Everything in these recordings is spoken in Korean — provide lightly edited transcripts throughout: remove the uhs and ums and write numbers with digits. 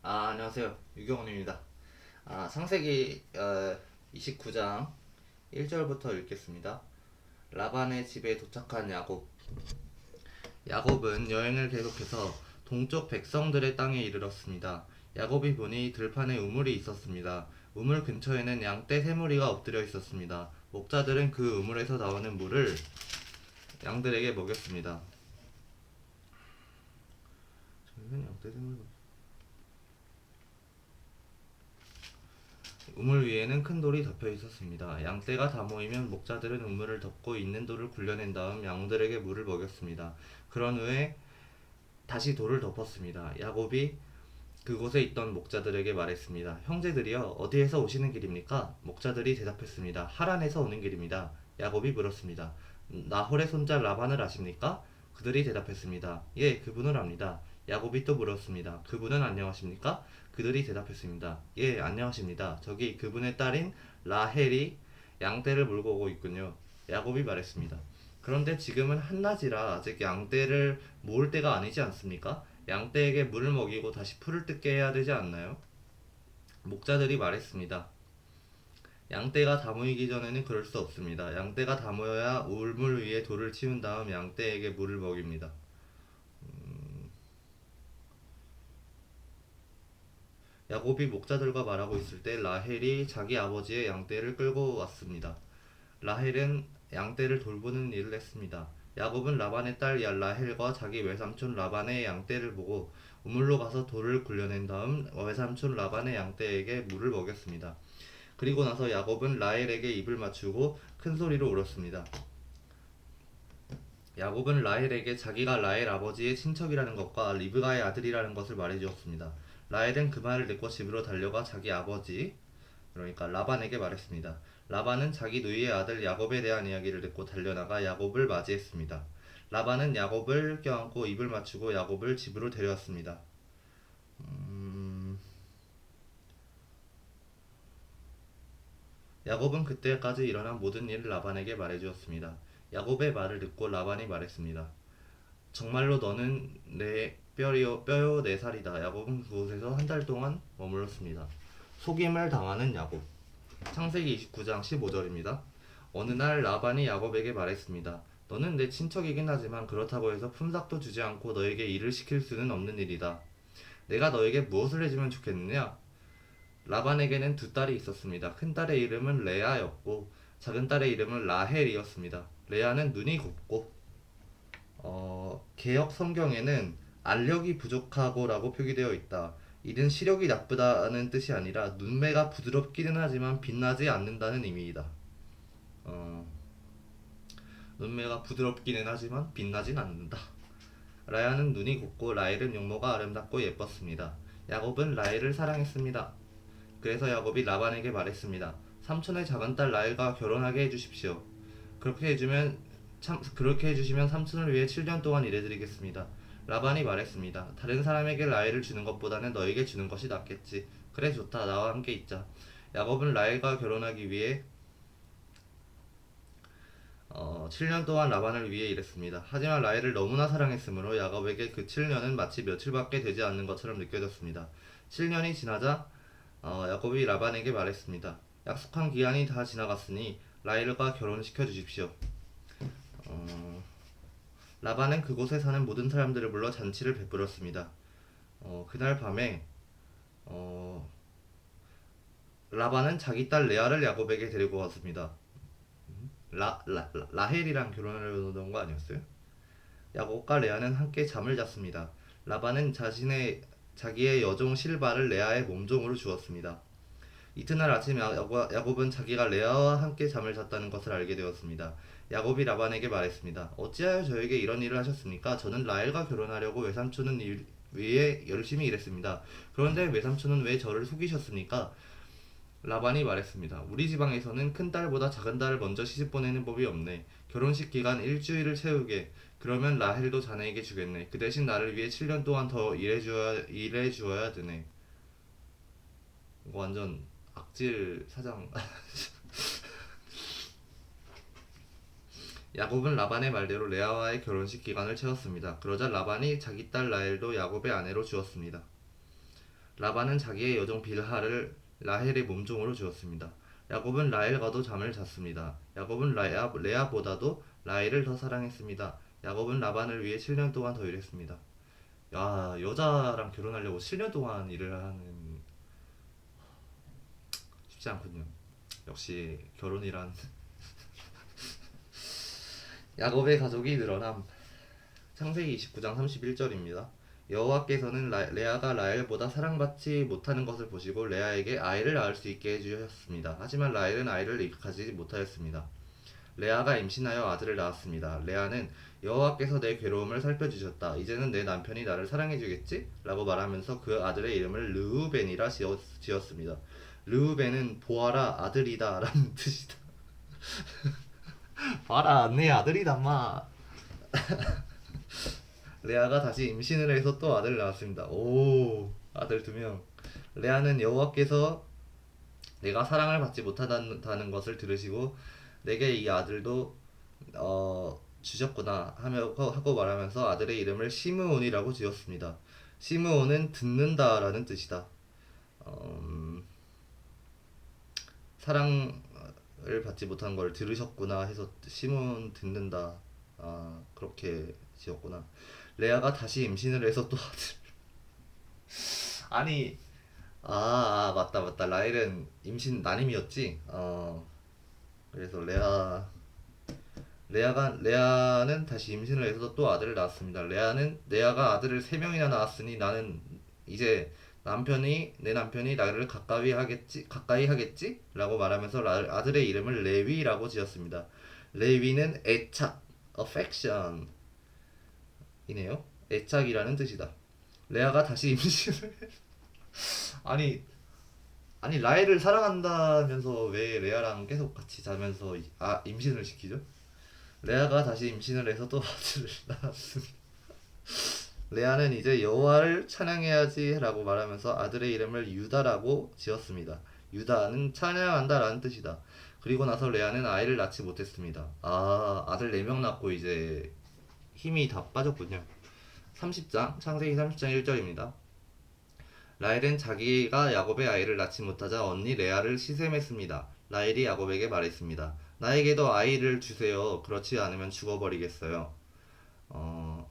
안녕하세요. 유경원입니다. 창세기 29장 1절부터 읽겠습니다. 라반의 집에 도착한 야곱. 야곱은 여행을 계속해서 동쪽 백성들의 땅에 이르렀습니다. 야곱이 보니 들판에 우물이 있었습니다. 우물 근처에는 양떼 세 무리가 엎드려 있었습니다. 목자들은 그 우물에서 나오는 물을 양들에게 먹였습니다. 양떼 세 무리가 우물 위에는 큰 돌이 덮여 있었습니다. 양떼가 다 모이면 목자들은 우물을 덮고 있는 돌을 굴려낸 다음 양들에게 물을 먹였습니다. 그런 후에 다시 돌을 덮었습니다. 야곱이 그곳에 있던 목자들에게 말했습니다. 형제들이여, 어디에서 오시는 길입니까? 목자들이 대답했습니다. 하란에서 오는 길입니다. 야곱이 물었습니다. 나홀의 손자 라반을 아십니까? 그들이 대답했습니다. 예, 그분을 압니다. 야곱이 또 물었습니다. 그분은 안녕하십니까? 그들이 대답했습니다. 예, 안녕하십니다. 저기 그분의 딸인 라헬이 양떼를 물고 오고 있군요. 야곱이 말했습니다. 그런데 지금은 한낮이라 아직 양떼를 모을 때가 아니지 않습니까? 양떼에게 물을 먹이고 다시 풀을 뜯게 해야 되지 않나요? 목자들이 말했습니다. 양떼가 다 모이기 전에는 그럴 수 없습니다. 양떼가 다 모여야 우물 위에 돌을 치운 다음 양떼에게 물을 먹입니다. 야곱이 목자들과 말하고 있을 때 라헬이 자기 아버지의 양떼를 끌고 왔습니다. 라헬은 양떼를 돌보는 일을 했습니다. 야곱은 라반의 딸 라헬과 자기 외삼촌 라반의 양떼를 보고 우물로 가서 돌을 굴려낸 다음 외삼촌 라반의 양떼에게 물을 먹였습니다. 그리고 나서 야곱은 라헬에게 입을 맞추고 큰 소리로 울었습니다. 야곱은 라헬에게 자기가 라헬 아버지의 친척이라는 것과 리브가의 아들이라는 것을 말해주었습니다. 라헬은 그 말을 듣고 집으로 달려가 자기 아버지, 그러니까 라반에게 말했습니다. 라반은 자기 누이의 아들 야곱에 대한 이야기를 듣고 달려나가 야곱을 맞이했습니다. 라반은 야곱을 껴안고 입을 맞추고 야곱을 집으로 데려왔습니다. 야곱은 그때까지 일어난 모든 일을 라반에게 말해주었습니다. 야곱의 말을 듣고 라반이 말했습니다. 정말로 너는 내 뼈요 내 살이다. 야곱은 그곳에서 한 달 동안 머물렀습니다. 속임을 당하는 야곱. 창세기 29장 15절입니다. 어느 날 라반이 야곱에게 말했습니다. 너는 내 친척이긴 하지만 그렇다고 해서 품삯도 주지 않고 너에게 일을 시킬 수는 없는 일이다. 내가 너에게 무엇을 해주면 좋겠느냐? 라반에게는 두 딸이 있었습니다. 큰 딸의 이름은 레아였고 작은 딸의 이름은 라헬이었습니다. 레아는 눈이 곱고 개역 성경에는 알력이 부족하고라고 표기되어 있다. 이는 시력이 나쁘다는 뜻이 아니라 눈매가 부드럽기는 하지만 빛나지 않는다는 의미이다. 눈매가 부드럽기는 하지만 빛나진 않는다. 라야는 눈이 곱고 라헬은 용모가 아름답고 예뻤습니다. 야곱은 라헬을 사랑했습니다. 그래서 야곱이 라반에게 말했습니다. 삼촌의 작은 딸 라헬과 결혼하게 해주십시오. 그렇게 해주시면 삼촌을 위해 7년 동안 일해드리겠습니다. 라반이 말했습니다. 다른 사람에게 라헬을 주는 것보다는 너에게 주는 것이 낫겠지. 그래, 좋다. 나와 함께 있자. 야곱은 라헬과 결혼하기 위해 7년 동안 라반을 위해 일했습니다. 하지만 라헬을 너무나 사랑했으므로 야곱에게 그 7년은 마치 며칠밖에 되지 않는 것처럼 느껴졌습니다. 7년이 지나자 야곱이 라반에게 말했습니다. 약속한 기한이 다 지나갔으니 라헬과 결혼시켜 주십시오. 라반은 그곳에 사는 모든 사람들을 불러 잔치를 베풀었습니다. 그날 밤에 라반은 자기 딸 레아를 야곱에게 데리고 왔습니다. 라헬이랑 결혼하려던 거 아니었어요? 야곱과 레아는 함께 잠을 잤습니다. 라반은 자기의 여종 실바를 레아의 몸종으로 주었습니다. 이튿날 아침 야곱은 자기가 레아와 함께 잠을 잤다는 것을 알게 되었습니다. 야곱이 라반에게 말했습니다. 어찌하여 저에게 이런 일을 하셨습니까? 저는 라헬과 결혼하려고 외삼촌은 위해 열심히 일했습니다. 그런데 외삼촌은 왜 저를 속이셨습니까? 라반이 말했습니다. 우리 지방에서는 큰 딸보다 작은 딸을 먼저 시집 보내는 법이 없네. 결혼식 기간 일주일을 채우게. 그러면 라헬도 자네에게 주겠네. 그 대신 나를 위해 7년 동안 더 일해주어야 되네. 이거 완전 악질 사장. 야곱은 라반의 말대로 레아와의 결혼식 기간을 채웠습니다. 그러자 라반이 자기 딸 라헬도 야곱의 아내로 주었습니다. 라반은 자기의 여종 빌하를 라헬의 몸종으로 주었습니다. 야곱은 라헬과도 잠을 잤습니다. 야곱은 레아보다도 라헬을 더 사랑했습니다. 야곱은 라반을 위해 7년 동안 더 일했습니다. 야, 여자랑 결혼하려고 7년 동안 일을 하는 쉽지 않군요. 역시 결혼이란 야곱의 가족이 늘어남. 창세기 29장 31절입니다. 여호와께서는 레아가 라헬보다 사랑받지 못하는 것을 보시고 레아에게 아이를 낳을 수 있게 해주셨습니다. 하지만 라헬은 아이를 가지지 못하였습니다. 레아가 임신하여 아들을 낳았습니다. 레아는 여호와께서 내 괴로움을 살펴주셨다. 이제는 내 남편이 나를 사랑해주겠지? 라고 말하면서 그 아들의 이름을 르우벤이라 지었습니다. 르우벤은 보아라 아들이다 라는 뜻이다. 봐라 내 아들이다 마. 레아가 다시 임신을 해서 또 아들을 낳았습니다. 오, 아들 2명. 레아는 여호와께서 내가 사랑을 받지 못하다는 것을 들으시고 내게 이 아들도 주셨구나 하고 말하면서 아들의 이름을 시므온이라고 지었습니다. 시므온은 듣는다라는 뜻이다. 사랑을 받지 못한 걸 들으셨구나 해서 시므온 듣는다. 그렇게 지었구나. 레아가 다시 임신을 해서 또 아들. 아니, 맞다. 라헬은 임신 난임이었지. 그래서 레아는 다시 임신을 해서 또 아들을 낳았습니다. 레아가 아들을 3명이나 낳았으니 나는 이제 내 남편이 나를 가까이 하겠지? 라고 말하면서 아들의 이름을 레위라고 지었습니다. 레위는 애착, affection 이네요. 애착이라는 뜻이다. 레아가 다시 임신을 아니 라헬을 사랑한다면서 왜 레아랑 계속 같이 자면서 임신을 시키죠? 레아가 다시 임신을 해서 또 아들을 낳았습니다. 레아는 이제 여호와를 찬양해야지 라고 말하면서 아들의 이름을 유다라고 지었습니다. 유다는 찬양한다 라는 뜻이다. 그리고 나서 레아는 아이를 낳지 못했습니다. 아들 4명 낳고 이제 힘이 다 빠졌군요. 창세기 30장 1절입니다. 라헬은 자기가 야곱의 아이를 낳지 못하자 언니 레아를 시샘했습니다. 라헬이 야곱에게 말했습니다. 나에게도 아이를 주세요. 그렇지 않으면 죽어버리겠어요.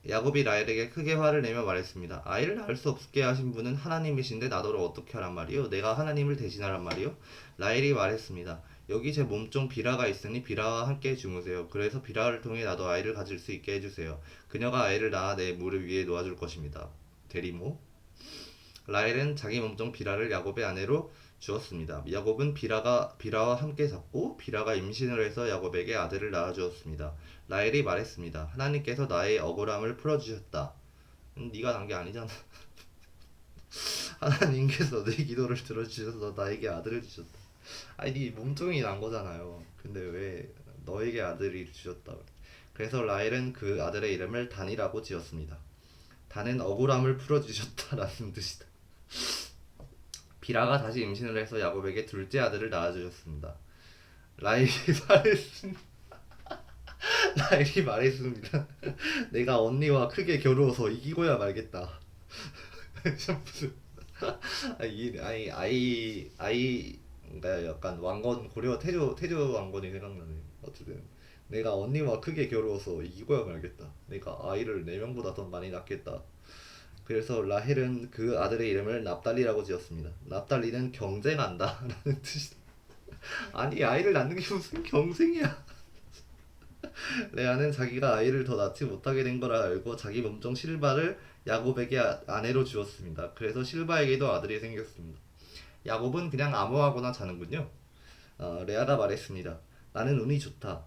야곱이 라헬에게 크게 화를 내며 말했습니다. 아이를 낳을 수 없게 하신 분은 하나님이신데 나더러 어떻게 하란 말이요? 내가 하나님을 대신하란 말이요? 라헬이 말했습니다. 여기 제 몸종 비라가 있으니 비라와 함께 주무세요. 그래서 비라를 통해 나도 아이를 가질 수 있게 해주세요. 그녀가 아이를 낳아 내 무릎 위에 놓아줄 것입니다. 대리모. 라헬은 자기 몸종 비라를 야곱의 아내로 주었습니다. 야곱은 비라와 함께 잤고 비라가 임신을 해서 야곱에게 아들을 낳아 주었습니다. 라헬이 말했습니다. 하나님께서 나의 억울함을 풀어주셨다. 네가 난 게 아니잖아. 하나님께서 내 기도를 들어주셔서 나에게 아들을 주셨다. 아니 네 몸종이 난 거잖아요. 근데 왜 너에게 아들이 주셨다. 그래서 라헬은 그 아들의 이름을 단이라고 지었습니다. 단은 억울함을 풀어주셨다라는 뜻이다. 비라가 다시 임신을 해서 야곱에게 둘째 아들을 낳아주셨습니다. 라헬이 말했습니다. 라헬이 말했습니다. 내가 언니와 크게 겨루어서 이기고야 말겠다. 무슨 그러니까 약간 왕건 고려 태조 왕건이 생각나네. 어쨌든 내가 언니와 크게 겨루어서 이기고야 말겠다. 내가 아이를 4명보다 더 많이 낳겠다. 그래서 라헬은 그 아들의 이름을 납달리라고 지었습니다. 납달리는 경쟁한다 라는 뜻이다. 아니 아이를 낳는 게 무슨 경쟁이야. 레아는 자기가 아이를 더 낳지 못하게 된 걸 알고 자기 몸종 실바를 야곱에게 아내로 주었습니다. 그래서 실바에게도 아들이 생겼습니다. 야곱은 그냥 아무하고나 자는군요. 레아가 말했습니다. 나는 운이 좋다.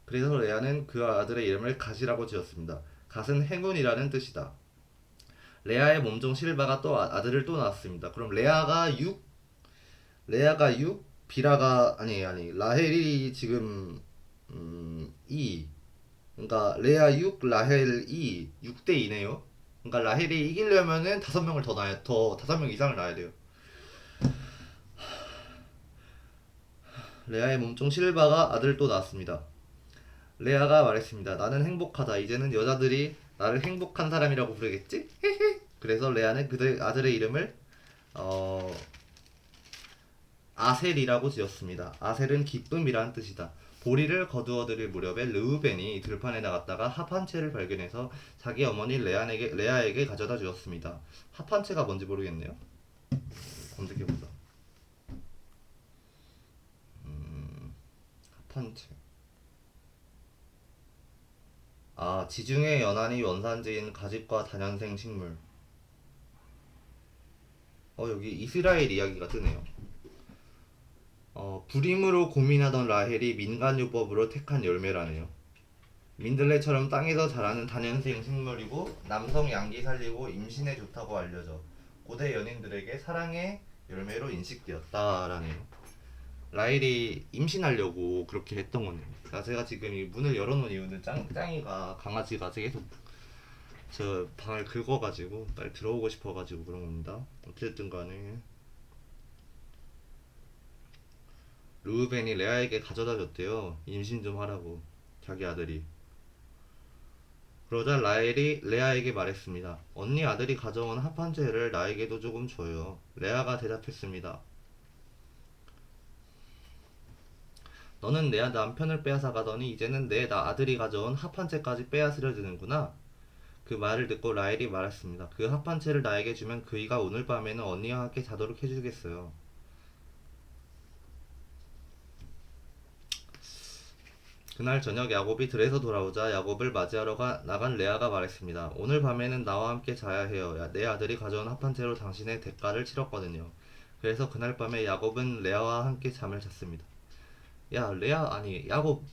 그래서 레아는 그 아들의 이름을 갓이라고 지었습니다. 갓은 행운이라는 뜻이다. 레아의 몸종 실바가 또 아들을 또 낳았습니다. 그럼 레아가 6, 비라가 아니 라헬이 지금 2. 그러니까 레아 6, 라헬 2, 6대 2네요. 그러니까 라헬이 이기려면은 5명을 더 5명 이상을 낳아야 돼요. 레아의 몸종 실바가 아들을 또 낳았습니다. 레아가 말했습니다. 나는 행복하다. 이제는 여자들이 나를 행복한 사람이라고 부르겠지? 그래서 레아는 그들 아들의 이름을 어, 아셀이라고 지었습니다. 아셀은 기쁨이라는 뜻이다. 보리를 거두어들일 무렵에 르우벤이 들판에 나갔다가 합 한 채를 발견해서 자기 어머니 레아에게 가져다 주었습니다. 합 한 채가 뭔지 모르겠네요. 검색해보자. 합 한 채. 아, 지중해 연안이 원산지인 가집과 다년생 식물. 여기 이스라엘 이야기가 뜨네요. 불임으로 고민하던 라헬이 민간요법으로 택한 열매라네요. 민들레처럼 땅에서 자라는 다년생 식물이고 남성 양기 살리고 임신에 좋다고 알려져 고대 연인들에게 사랑의 열매로 인식되었다라네요. 라헬이 임신하려고 그렇게 했던 거네요. 그러니까 제가 지금 이 문을 열어놓은 이유는 짱이가 강아지가 계속 저 방을 긁어가지고 빨리 들어오고 싶어가지고 그런 겁니다. 어쨌든 간에 루벤이 레아에게 가져다 줬대요. 임신 좀 하라고 자기 아들이. 그러자 라헬이 레아에게 말했습니다. 언니 아들이 가져온 합한채를 나에게도 조금 줘요. 레아가 대답했습니다. 너는 내 남편을 빼앗아 가더니 이제는 내 아들이 가져온 합한채까지 빼앗으려 드는구나. 그 말을 듣고 라헬이 말했습니다. 그 합한채를 나에게 주면 그이가 오늘 밤에는 언니와 함께 자도록 해주겠어요. 그날 저녁 야곱이 들에서 돌아오자 야곱을 맞이하러 나간 레아가 말했습니다. 오늘 밤에는 나와 함께 자야 해요. 내 아들이 가져온 합한 채로 당신의 대가를 치렀거든요. 그래서 그날 밤에 야곱은 레아와 함께 잠을 잤습니다. 야 레아 아니 야곱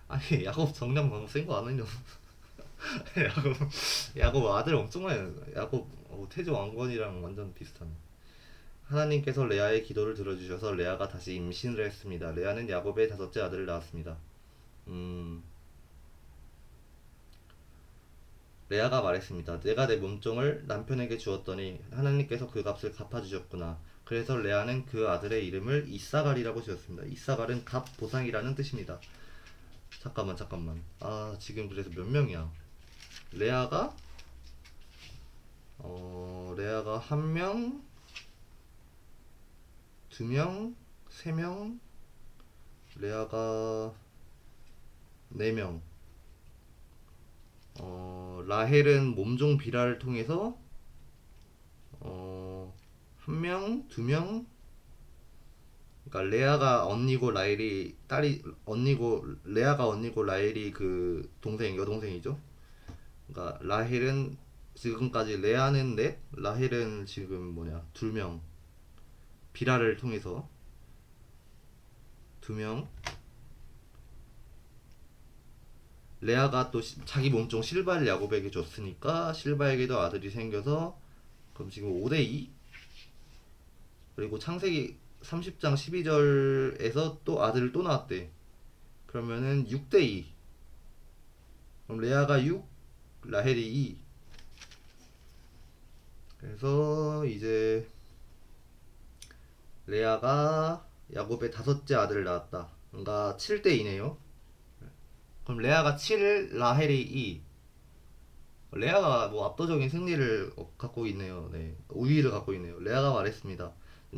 아니 야곱 정량 너무 센 거 아니냐? 야곱 아들 엄청 많이 야곱 태조 왕건이랑 완전 비슷하네. 하나님께서 레아의 기도를 들어주셔서 레아가 다시 임신을 했습니다. 레아는 야곱의 다섯째 아들을 낳았습니다. 음, 레아가 말했습니다. 내가 내 몸종을 남편에게 주었더니 하나님께서 그 값을 갚아주셨구나. 그래서 레아는 그 아들의 이름을 이사갈이라고 지었습니다. 이사갈은 값 보상이라는 뜻입니다. 잠깐만. 아 지금 그래서 몇 명이야? 레아가 레아가 한 명, 두 명, 세 명, 레아가 네 명. 라헬은 몸종 비라를 통해서 한 명, 두 명. 그러니까 레아가 언니고 라헬이 딸이 언니고 레아가 언니고 라헬이 그 동생 여동생이죠. 그러니까 라헬은 지금까지 레아는 넷, 라헬은 지금 두 명. 비라를 통해서 두 명. 레아가 또 자기 몸종 실바를 야곱에게 줬으니까 실바에게도 아들이 생겨서 그럼 지금 5대2. 그리고 창세기 30장 12절에서 또 아들을 또 낳았대. 그러면은 6대2. 그럼 레아가 6, 라헬이 2. 그래서 이제 레아가 야곱의 다섯째 아들을 낳았다. 그러니까 7대2네요. 그럼 레아가 7, 라헬이 2. 레아가 압도적인 승리를 갖고 있네요. 네, 우위를 갖고 있네요. 레아가 말했습니다.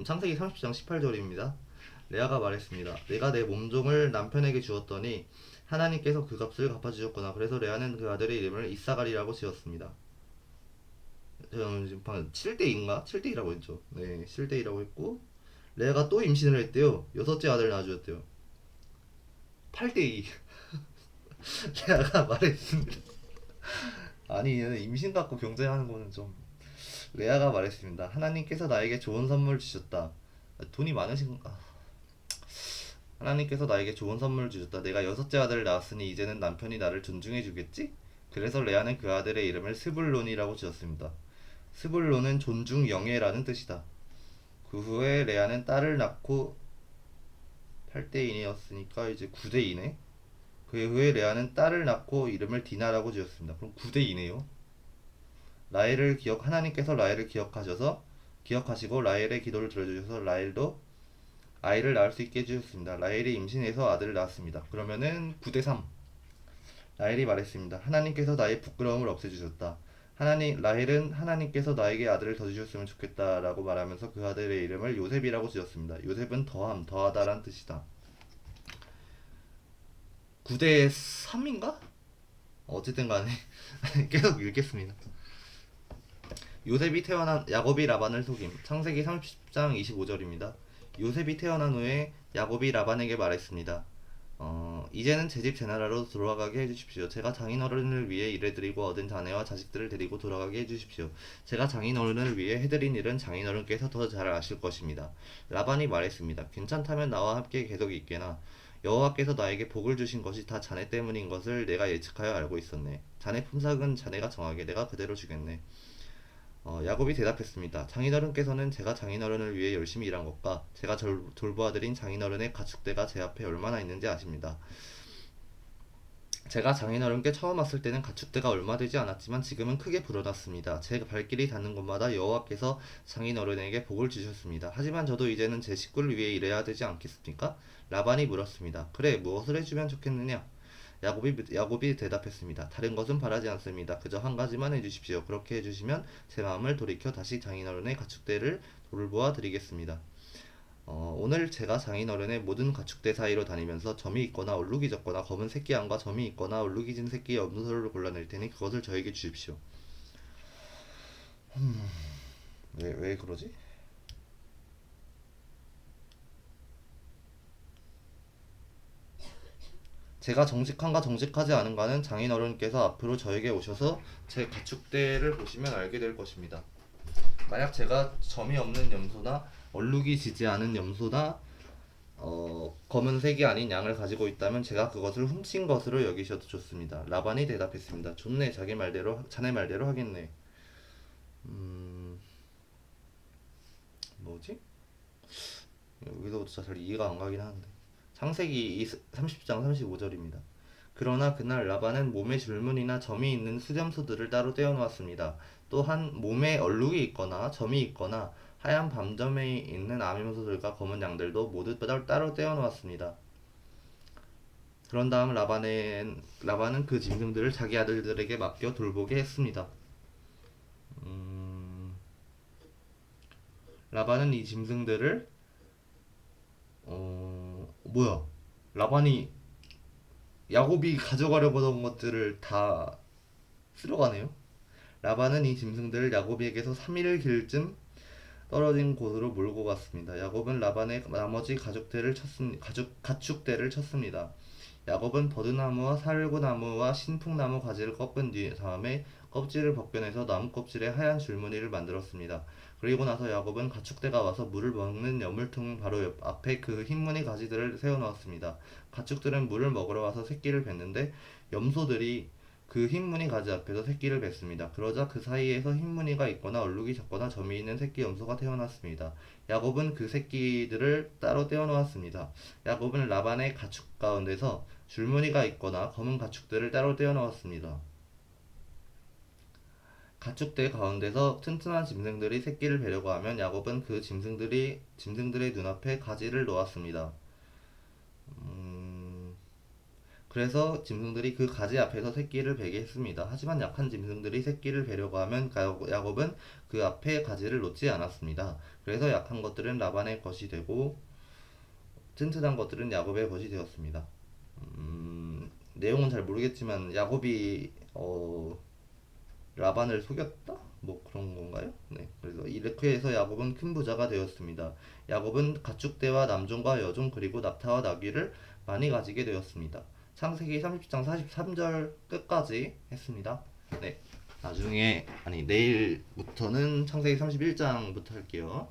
창세기 30장 18절입니다. 레아가 말했습니다. 내가 내 몸종을 남편에게 주었더니 하나님께서 그 값을 갚아주셨구나. 그래서 레아는 그 아들의 이름을 이사갈이라고 지었습니다. 저는 지금 방금 7대2인가? 7대2라고 했죠. 네, 7대2라고 했고 레아가 또 임신을 했대요. 여섯째 아들 낳아주었대요. 8대2. 레아가 말했습니다. 아니 임신 갖고 경쟁하는 거는 좀. 레아가 말했습니다. 하나님께서 나에게 좋은 선물 주셨다. 돈이 많으신가? 하나님께서 나에게 좋은 선물 주셨다. 내가 여섯째 아들을 낳았으니 이제는 남편이 나를 존중해 주겠지? 그래서 레아는 그 아들의 이름을 스불론이라고 지었습니다. 스불론은 존중 영예라는 뜻이다. 그 후에 레아는 딸을 낳고 8대2였으니까 이제 9대2네. 그 후에 레아는 딸을 낳고 이름을 디나라고 지었습니다. 그럼 9대2네요. 하나님께서 라헬을 기억하시고 라헬의 기도를 들어주셔서 라헬도 아이를 낳을 수 있게 해주셨습니다. 라헬이 임신해서 아들을 낳았습니다. 그러면은 9대3. 라헬이 말했습니다. 하나님께서 나의 부끄러움을 없애주셨다. 라헬은 하나님께서 나에게 아들을 더 주셨으면 좋겠다라고 말하면서 그 아들의 이름을 요셉이라고 지었습니다. 요셉은 더하다란 뜻이다. 9대 3인가? 어쨌든 간에 계속 읽겠습니다. 요셉이 태어난 야곱이 라반을 속임. 창세기 30장 25절입니다. 요셉이 태어난 후에 야곱이 라반에게 말했습니다. 이제는 제 집 제 나라로 돌아가게 해주십시오. 제가 장인어른을 위해 일해드리고 얻은 자네와 자식들을 데리고 돌아가게 해주십시오. 제가 장인어른을 위해 해드린 일은 장인어른께서 더 잘 아실 것입니다. 라반이 말했습니다. 괜찮다면 나와 함께 계속 있게나. 여호와께서 나에게 복을 주신 것이 다 자네 때문인 것을 내가 예측하여 알고 있었네. 자네 품삯은 자네가 정하게 내가 그대로 주겠네. 야곱이 대답했습니다. 장인어른께서는 제가 장인어른을 위해 열심히 일한 것과 제가 돌보아드린 장인어른의 가축대가 제 앞에 얼마나 있는지 아십니다. 제가 장인어른께 처음 왔을 때는 가축대가 얼마 되지 않았지만 지금은 크게 불어났습니다. 제 발길이 닿는 곳마다 여호와께서 장인어른에게 복을 주셨습니다. 하지만 저도 이제는 제 식구를 위해 일해야 되지 않겠습니까? 라반이 물었습니다. 그래, 무엇을 해주면 좋겠느냐? 야곱이 대답했습니다. 다른 것은 바라지 않습니다. 그저 한 가지만 해주십시오. 그렇게 해주시면 제 마음을 돌이켜 다시 장인어른의 가축대를 돌보아 드리겠습니다. 오늘 제가 장인어른의 모든 가축대 사이로 다니면서 점이 있거나 얼룩이 졌거나 검은 새끼 양과 점이 있거나 얼룩이 진 새끼의 염소를 골라낼 테니 그것을 저에게 주십시오. 왜 그러지? 제가 정직한가 정직하지 않은가는 장인어른께서 앞으로 저에게 오셔서 제 가축대를 보시면 알게 될 것입니다. 만약 제가 점이 없는 염소나 얼룩이 지지 않은 염소나 검은색이 아닌 양을 가지고 있다면 제가 그것을 훔친 것으로 여기셔도 좋습니다. 라반이 대답했습니다. 좋네, 자네 말대로 하겠네. 뭐지? 여기서부터 잘 이해가 안 가긴 하는데. 창세기 30장 35절입니다. 그러나 그날 라반은 몸에 줄무늬나 점이 있는 수염소들을 따로 떼어놓았습니다. 또한 몸에 얼룩이 있거나 점이 있거나 하얀 밤점이 있는 암염소들과 검은 양들도 모두 따로 떼어놓았습니다. 그런 다음 라반은 그 짐승들을 자기 아들들에게 맡겨 돌보게 했습니다. 라반은 이 짐승들을 뭐야? 라반이 야곱이 가져가려고 하던 것들을 다 쓸어가네요. 라반은 이 짐승들을 야곱에게서 3일 길쯤 떨어진 곳으로 몰고 갔습니다. 야곱은 라반의 나머지 가축대를 쳤습니다. 야곱은 버드나무와 살구나무와 신풍나무 가지를 꺾은 다음에 껍질을 벗겨내서 나무 껍질에 하얀 줄무늬를 만들었습니다. 그리고 나서 야곱은 가축대가 와서 물을 먹는 여물통 바로 옆 앞에 그 흰무늬 가지들을 세워놓았습니다. 가축들은 물을 먹으러 와서 새끼를 뱉는데 염소들이 그 흰무늬 가지 앞에서 새끼를 뱉습니다. 그러자 그 사이에서 흰무늬가 있거나 얼룩이 졌거나 점이 있는 새끼 염소가 태어났습니다. 야곱은 그 새끼들을 따로 떼어놓았습니다. 야곱은 라반의 가축 가운데서 줄무늬가 있거나 검은 가축들을 따로 떼어놓았습니다. 가축대 가운데서 튼튼한 짐승들이 새끼를 베려고 하면 야곱은 그 짐승들의 눈앞에 가지를 놓았습니다. 그래서 짐승들이 그 가지 앞에서 새끼를 베게 했습니다. 하지만 약한 짐승들이 새끼를 베려고 하면 야곱은 그 앞에 가지를 놓지 않았습니다. 그래서 약한 것들은 라반의 것이 되고 튼튼한 것들은 야곱의 것이 되었습니다. 내용은 잘 모르겠지만 야곱이 라반을 속였다? 뭐 그런 건가요? 네. 그래서 이렇게 해서 야곱은 큰 부자가 되었습니다. 야곱은 가축대와 남종과 여종 그리고 낙타와 나귀를 많이 가지게 되었습니다. 창세기 30장 43절 끝까지 했습니다. 네. 내일부터는 창세기 31장부터 할게요.